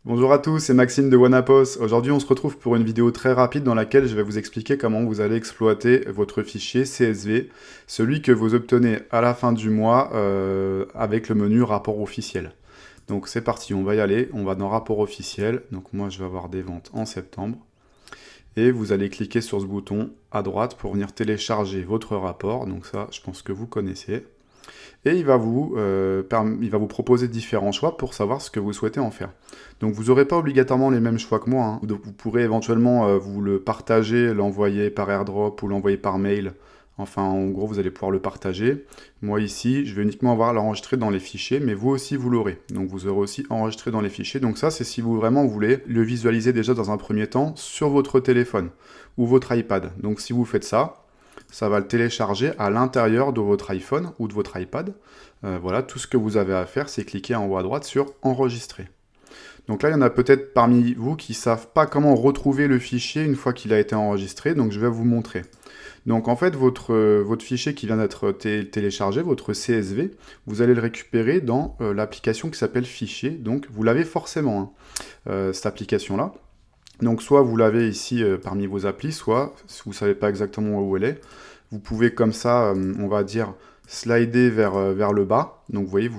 Bonjour à tous, c'est Maxime de Wanapos. Aujourd'hui, on se retrouve pour une vidéo très rapide dans laquelle je vais vous expliquer comment vous allez exploiter votre fichier CSV, celui que vous obtenez à la fin du mois avec le menu rapport officiel. Donc c'est parti, on va y aller, on va dans rapport officiel. Donc moi, je vais avoir des ventes en septembre. Et vous allez cliquer sur ce bouton à droite pour venir télécharger votre rapport. Donc ça, je pense que vous connaissez. Et il va vous proposer différents choix pour savoir ce que vous souhaitez en faire. Donc vous n'aurez pas obligatoirement les mêmes choix que moi, hein. Donc vous pourrez éventuellement vous le partager, l'envoyer par AirDrop ou l'envoyer par mail. Enfin, en gros, vous allez pouvoir le partager. Moi ici, je vais uniquement avoir l'enregistré dans les fichiers, mais vous aussi, vous l'aurez. Donc vous aurez aussi enregistré dans les fichiers. Donc ça, c'est si vous vraiment voulez le visualiser déjà dans un premier temps sur votre téléphone ou votre iPad. Donc si vous faites ça, ça va le télécharger à l'intérieur de votre iPhone ou de votre iPad. Voilà, tout ce que vous avez à faire, c'est cliquer en haut à droite sur Enregistrer. Donc là, il y en a peut-être parmi vous qui ne savent pas comment retrouver le fichier une fois qu'il a été enregistré, donc je vais vous montrer. Donc en fait, votre fichier qui vient d'être téléchargé, votre CSV, vous allez le récupérer dans l'application qui s'appelle Fichier. Donc vous l'avez forcément, hein, cette application-là. Donc soit vous l'avez ici parmi vos applis, soit si vous ne savez pas exactement où elle est, vous pouvez comme ça, on va dire, slider vers le bas. Donc vous voyez,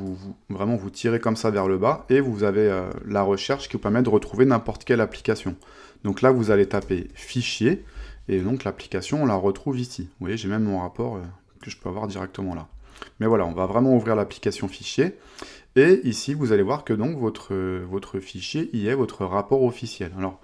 vraiment vous tirez comme ça vers le bas et vous avez la recherche qui vous permet de retrouver n'importe quelle application. Donc là, vous allez taper Fichier et donc l'application, on la retrouve ici. Vous voyez, j'ai même mon rapport que je peux avoir directement là. Mais voilà, on va vraiment ouvrir l'application Fichier. Et ici, vous allez voir que donc votre fichier y est votre rapport officiel. Alors,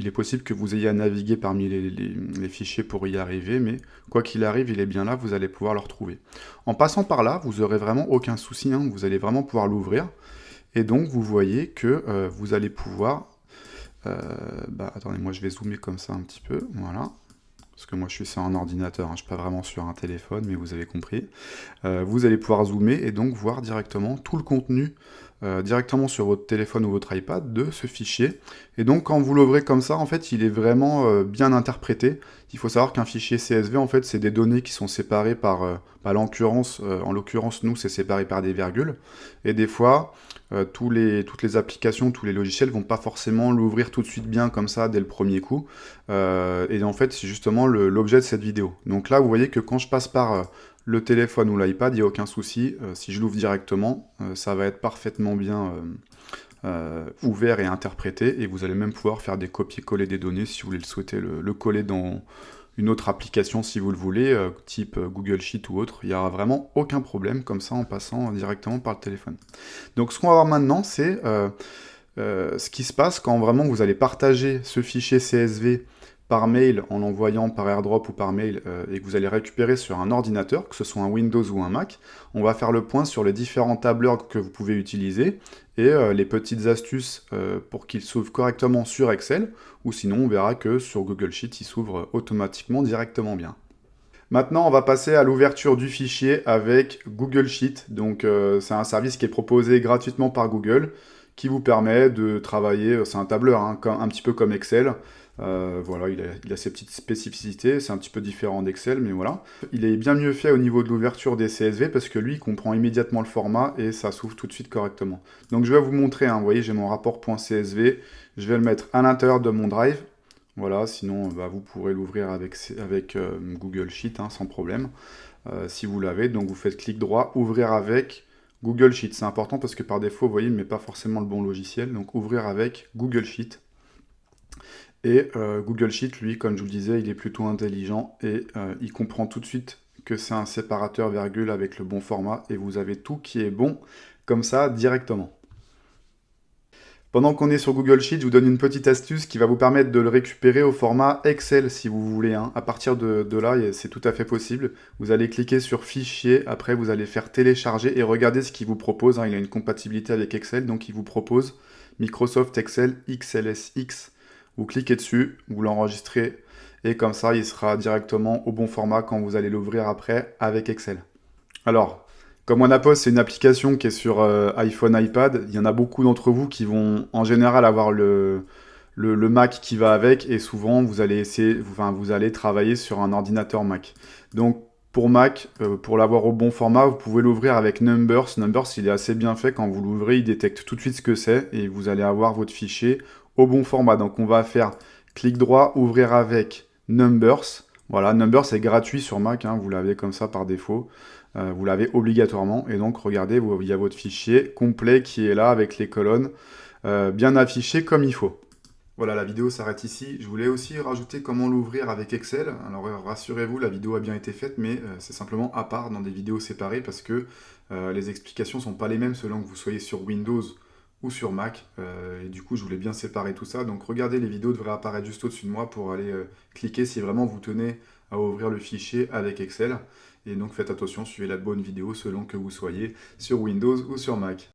il est possible que vous ayez à naviguer parmi les fichiers pour y arriver, mais quoi qu'il arrive, il est bien là, vous allez pouvoir le retrouver. En passant par là, vous n'aurez vraiment aucun souci, hein, vous allez vraiment pouvoir l'ouvrir. Et donc, vous voyez que vous allez pouvoir... attendez, moi je vais zoomer comme ça un petit peu, voilà. Parce que moi je suis sur un ordinateur, hein, je ne suis pas vraiment sur un téléphone, mais vous avez compris. Vous allez pouvoir zoomer et donc voir directement tout le contenu directement sur votre téléphone ou votre iPad de ce fichier. Et donc quand vous l'ouvrez comme ça, en fait, il est vraiment bien interprété. Il faut savoir qu'un fichier CSV, en fait, c'est des données qui sont séparées par, en l'occurrence, nous, c'est séparé par des virgules. Et des fois, toutes les applications, tous les logiciels vont pas forcément l'ouvrir tout de suite bien comme ça dès le premier coup. Et en fait, c'est justement l'objet de cette vidéo. Donc là, vous voyez que quand je passe par le téléphone ou l'iPad, il n'y a aucun souci. Si je l'ouvre directement, ça va être parfaitement bien ouvert et interprété. Et vous allez même pouvoir faire des copier-coller des données si vous voulez le souhaiter, le coller dans une autre application si vous le voulez, type Google Sheet ou autre. Il n'y aura vraiment aucun problème comme ça en passant directement par le téléphone. Donc ce qu'on va voir maintenant, c'est ce qui se passe quand vraiment vous allez partager ce fichier CSV par mail en l'envoyant par AirDrop ou par mail et que vous allez récupérer sur un ordinateur, que ce soit un Windows ou un Mac. On va faire le point sur les différents tableurs que vous pouvez utiliser et les petites astuces pour qu'ils s'ouvrent correctement sur Excel, ou sinon on verra que sur Google Sheet, il s'ouvre automatiquement directement bien. Maintenant, on va passer à l'ouverture du fichier avec Google Sheet. Donc, c'est un service qui est proposé gratuitement par Google qui vous permet de travailler, c'est un tableur, hein, un petit peu comme Excel. Voilà, il a ses petites spécificités, c'est un petit peu différent d'Excel, mais voilà. Il est bien mieux fait au niveau de l'ouverture des CSV parce que lui, il comprend immédiatement le format et ça s'ouvre tout de suite correctement. Donc, je vais vous montrer, hein, vous voyez, j'ai mon rapport.csv, je vais le mettre à l'intérieur de mon drive. Voilà, sinon vous pourrez l'ouvrir avec Google Sheet, hein, sans problème, si vous l'avez. Donc vous faites clic droit, ouvrir avec Google Sheet. C'est important parce que par défaut, vous voyez, il ne met pas forcément le bon logiciel. Donc ouvrir avec Google Sheet. Et Google Sheet, lui, comme je vous le disais, il est plutôt intelligent et il comprend tout de suite que c'est un séparateur virgule avec le bon format et vous avez tout qui est bon comme ça directement. Pendant qu'on est sur Google Sheet, je vous donne une petite astuce qui va vous permettre de le récupérer au format Excel si vous voulez, hein. À partir de là, c'est tout à fait possible. Vous allez cliquer sur Fichier, après vous allez faire Télécharger et regardez ce qu'il vous propose, hein. Il a une compatibilité avec Excel, donc il vous propose Microsoft Excel XLSX. Vous cliquez dessus, vous l'enregistrez et comme ça, il sera directement au bon format quand vous allez l'ouvrir après avec Excel. Alors, comme Wanapos, c'est une application qui est sur iPhone, iPad, il y en a beaucoup d'entre vous qui vont en général avoir le Mac qui va avec, et souvent vous allez travailler sur un ordinateur Mac. Donc Pour Mac, pour l'avoir au bon format, vous pouvez l'ouvrir avec Numbers. Numbers, il est assez bien fait. Quand vous l'ouvrez, il détecte tout de suite ce que c'est et vous allez avoir votre fichier au bon format. Donc on va faire clic droit, ouvrir avec Numbers. Voilà, Numbers est gratuit sur Mac, hein, vous l'avez comme ça par défaut. Vous l'avez obligatoirement. Et donc regardez, il y a votre fichier complet qui est là avec les colonnes bien affichées comme il faut. Voilà, la vidéo s'arrête ici. Je voulais aussi rajouter comment l'ouvrir avec Excel. Alors rassurez-vous, la vidéo a bien été faite, mais c'est simplement à part dans des vidéos séparées parce que les explications sont pas les mêmes selon que vous soyez sur Windows ou sur Mac. Et du coup, je voulais bien séparer tout ça. Donc regardez, les vidéos devraient apparaître juste au-dessus de moi pour aller cliquer si vraiment vous tenez à ouvrir le fichier avec Excel. Et donc faites attention, suivez la bonne vidéo selon que vous soyez sur Windows ou sur Mac.